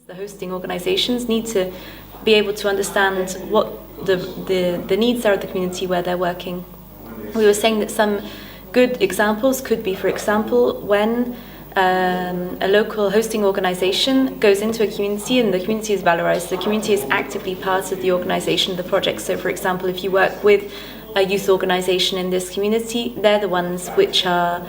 The hosting organizations need to be able to understand what the needs are of the community where they're working. We were saying that some good examples could be, for example, when a local hosting organization goes into a community and the community is valorized, the community is actively part of the organization of the project. So, for example, if you work with a youth organization in this community, they're the ones which are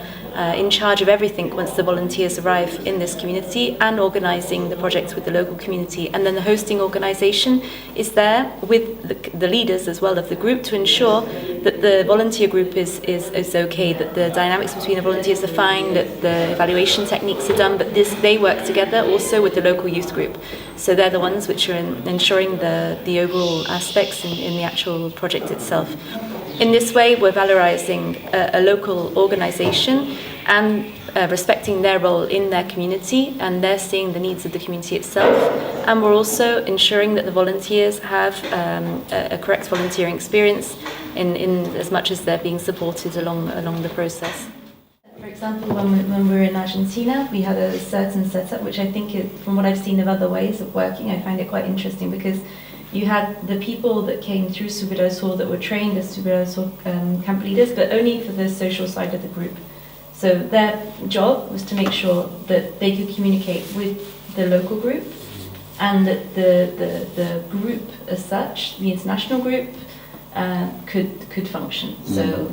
in charge of everything once the volunteers arrive in this community and organizing the projects with the local community. And then the hosting organization is there with the leaders as well of the group to ensure that the volunteer group is okay, that the dynamics between the volunteers are fine, that the evaluation techniques are done, but they work together also with the local youth group. So they're the ones which are ensuring the overall aspects in the actual project itself. In this way, we're valorizing a local organization and respecting their role in their community, and they're seeing the needs of the community itself. And we're also ensuring that the volunteers have a correct volunteering experience in as much as they're being supported along the process. For example, when we were in Argentina, we had a certain setup, which I think, from what I've seen of other ways of working, I find it quite interesting because you had the people that came through CCIVS that were trained as CCIVS camp leaders, but only for the social side of the group. So their job was to make sure that they could communicate with the local group and that the group as such, the international group, could function. So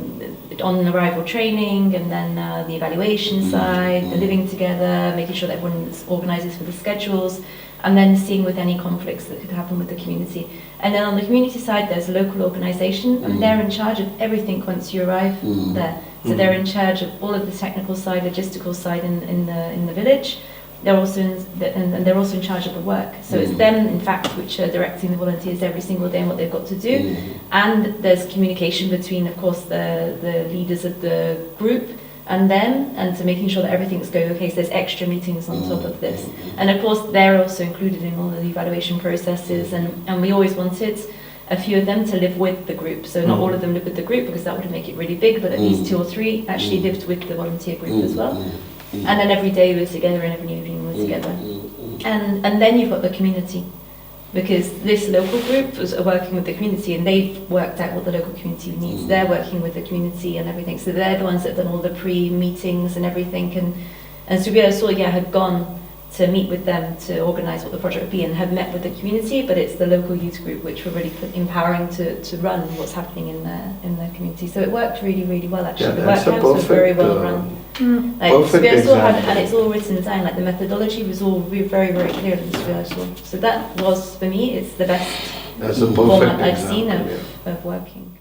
on arrival training, and then the evaluation side, the living together, making sure that everyone organises for the schedules, and then seeing with any conflicts that could happen with the community. And then on the community side, there's a local organisation, and they're in charge of everything once you arrive there. So they're in charge of all of the technical side, logistical side in the village. They're also they're also in charge of the work. So it's them, in fact, which are directing the volunteers every single day and what they've got to do. And there's communication between, of course, the leaders of the group and them, and to making sure that everything's going okay. So there's extra meetings on top of this. And of course, they're also included in all of the evaluation processes. And we always wanted a few of them to live with the group. So not all of them live with the group because that would make it really big, but at least 2 or 3 actually lived with the volunteer group as well. And then every day we were together and every evening we were together. And then you've got the community, because this local group was working with the community and they've worked out what the local community needs. They're working with the community and everything. So they're the ones that have done all the pre-meetings and everything. And CCIVS had gone to meet with them to organise what the project would be and had met with the community, but it's the local youth group which were really empowering to run what's happening in the community. So it worked really, really well actually. The work camps were very well run. Like CCIVS and it's all written down, like the methodology was all very, very clear in CCIVS. So that was, for me, it's the best format I've seen of working.